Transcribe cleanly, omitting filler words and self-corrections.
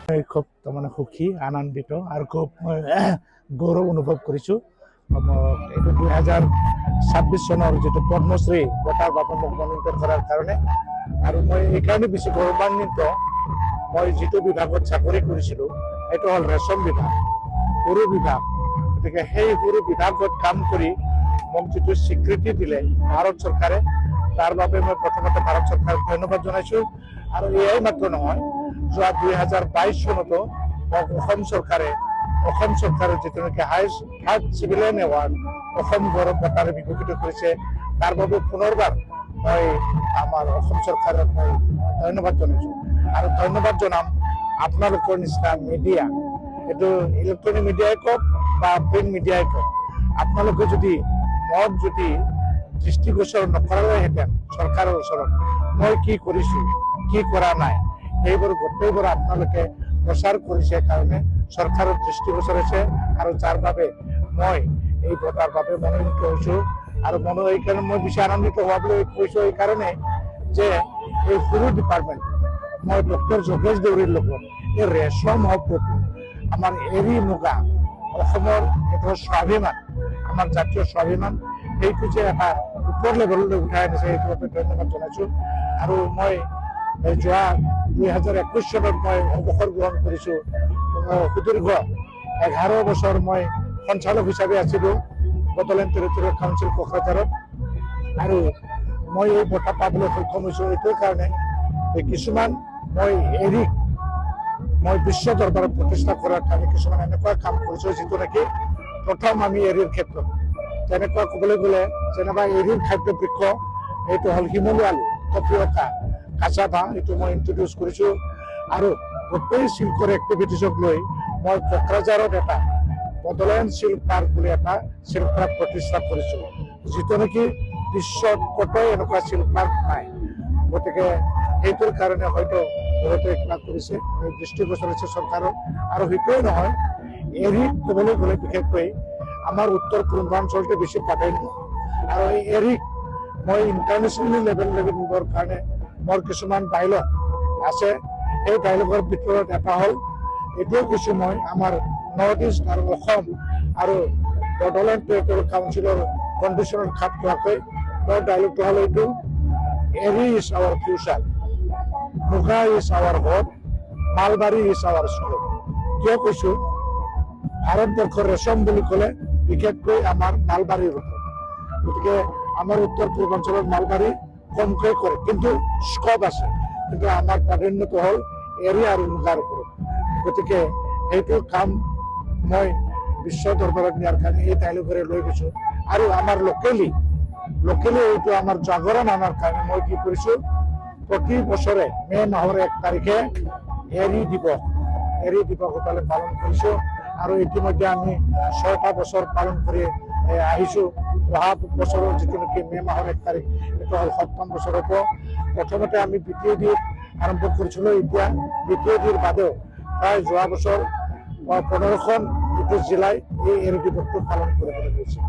খুব তাৰমানে সুখী আনন্দিত আৰু খুব গৌৰৱ অনুভৱ কৰিছোঁ। এইটো 2026 চনৰ যিটো পদ্মশ্ৰী বঁটাৰ বাবে মোক মনোনীত কৰাৰ কাৰণে। আৰু মই এইকাৰণে বেছি গৌৰৱান্বিত, মই যিটো বিভাগত চাকৰি কৰিছিলোঁ সেইটো হ'ল ৰেচম বিভাগ, সৰু বিভাগ। গতিকে সেই সৰু বিভাগত কাম কৰি মোক যিটো স্বীকৃতি দিলে ভাৰত চৰকাৰে, তাৰ বাবে মই প্ৰথমতে ভাৰত চৰকাৰক ধন্যবাদ জনাইছোঁ। আৰু এয়াই মাত্ৰ নহয়, যোৱা 2022 চনতো মোক অসম চৰকাৰে যিটো নেকি হায়েষ্ট চিভিলিয়ান এৱাৰ্ড অসম গৌৰৱ বঁটাৰে বিভূষিত কৰিছে। তাৰ বাবে পুনৰবাৰ মই আমাৰ অসম চৰকাৰক মই ধন্যবাদ জনাইছোঁ। আৰু ধন্যবাদ জনাম আপোনালোকৰ নিচিনা মিডিয়া, এইটো ইলেক্ট্ৰনিক মিডিয়াই কওক বা প্ৰিণ্ট মিডিয়াই কওক, আপোনালোকে যদি মোক যদি দৃষ্টিগোচৰ নকৰালেহেঁতেন চৰকাৰৰ ওচৰত মই কি কৰিছোঁ কি কৰা নাই, সেইবোৰ গোটেইবোৰ আপোনালোকে প্ৰচাৰ কৰিছে কাৰণে চৰকাৰৰ দৃষ্টিগোচৰ হৈছে। আৰু যাৰ বাবে মই এই বঁটাৰ বাবে মনোনীত হৈছোঁ। আৰু এইকাৰণে মই বেছি আনন্দিত হোৱা বুলি কৈছোঁ এইকাৰণে যে এই সৰু ডিপাৰ্টমেণ্ট মই ডক্টৰ যোগেশ দেউৰীৰ লগত এই ৰেচম শব্দটো আমাৰ এৰী মুগা অসমৰ এটা স্বাভিমান, আমাৰ জাতীয় স্বাভিমান, সেইটো যে এটা ওপৰ লেভেললৈ উঠাই আনিছে সেইটো বাবে ধন্যবাদ জনাইছোঁ। আৰু মই যোৱা 2021 চনত মই অৱসৰ গ্ৰহণ কৰিছোঁ। সুদীৰ্ঘ 11 বছৰ মই সঞ্চালক হিচাপে আছিলোঁ বডোলেণ্ড টেৰিটৰিয়েল কাউন্সিল কোকৰাঝাৰত। আৰু মই এই বঁটা পাবলৈ সক্ষম হৈছোঁ এইটোৰ কাৰণে কিছুমান মই বিশ্ব দৰবাৰত প্ৰতিষ্ঠা কৰাৰ কাৰণে কিছুমান এনেকুৱা কাম কৰিছোঁ যিটো নেকি প্ৰথম আমি এৰীৰ ক্ষেত্ৰত তেনেকুৱা ক'বলৈ গ'লে যেনিবা এৰীৰ খাদ্য বৃক্ষ এইটো হ'ল শিমলু আলু, কপিয়কা, কাঁচা বাঁহ, এইটো মই ইন্ট্ৰডিউচ কৰিছোঁ। আৰু গোটেই চিল্কৰ এক্টিভিটিছক লৈ মই কোকৰাঝাৰত এটা বডোলেণ্ড চিল্ক পাৰ্ক বুলি এটা চিল্ক পাৰ্ক প্ৰতিষ্ঠা কৰিছোঁ, যিটো নেকি বিশ্বত ক'তো এনেকুৱা চিল্ক পাৰ্ক নাই। গতিকে সেইটোৰ কাৰণে হয়তো বহুতে কিবা কৰিছে, দৃষ্টিগোচৰ হৈছে চৰকাৰৰ। আৰু সেইটোৱে নহয়, এৰী ক'বলৈ গ'লে বিশেষকৈ আমাৰ উত্তৰ পূৰ্বাঞ্চলতে বেছি প্ৰাধান্য। আৰু এই এৰীক মই ইণ্টাৰনেশ্যনেল লেভেললৈ নিবৰ কাৰণে মোৰ কিছুমান ডাইলগ আছে। এই ডাইলগৰ ভিতৰত এটা হ'ল, এতিয়াও কিছু মই আমাৰ নৰ্থ ইষ্ট আৰু অসম আৰু বডোলেণ্ড টেৰিটৰিয়েল কাউন্সিলৰ কণ্ডিশ্যনৰ খাপ খোৱাকৈ মোৰ ডাইলগটো হ'ল এইটো, eri is our future, muga is our hope, mulberry is our scope. কিয় কৈছোঁ, ভাৰতবৰ্ষৰ ৰেচম বুলি ক'লে বিশেষকৈ আমাৰ মালবাৰীৰ ওপৰত। গতিকে আমাৰ উত্তৰ পূৰ্বাঞ্চলত মালবাৰী কমকৈ কৰে, কিন্তু স্কোপ আছে। কিন্তু আমাৰ প্ৰাধান্যটো হ'ল এৰী আৰু মুগাৰ ওপৰত। গতিকে সেইটো কাম মই বিশ্ব দৰবাৰত নিয়াৰ কাৰণে এই ডাইলগেৰে লৈ গৈছোঁ। আৰু আমাৰ লোকেলি এইটো আমাৰ জাগৰণ আনাৰ কাৰণে মই কি কৰিছোঁ, প্ৰতি বছৰে মে' মাহৰ 1 তাৰিখে এৰী দিৱস পালন কৰিছোঁ। আৰু ইতিমধ্যে আমি 6টা বছৰ পালন কৰি আহিছোঁ। অহা বছৰৰ যিটো নেকি মে' মাহৰ 1 তাৰিখ এইটো হ'ল 7ম বছৰ হ'ব। প্ৰথমতে আমি দ্বিতীয় দিন আৰম্ভ কৰিছিলোঁ, এতিয়া দ্বিতীয় দিন বাদেও প্ৰায় যোৱা বছৰ 15খন জিলাই এই এৰী দিৱসটো পালন কৰিবলৈ গৈছে।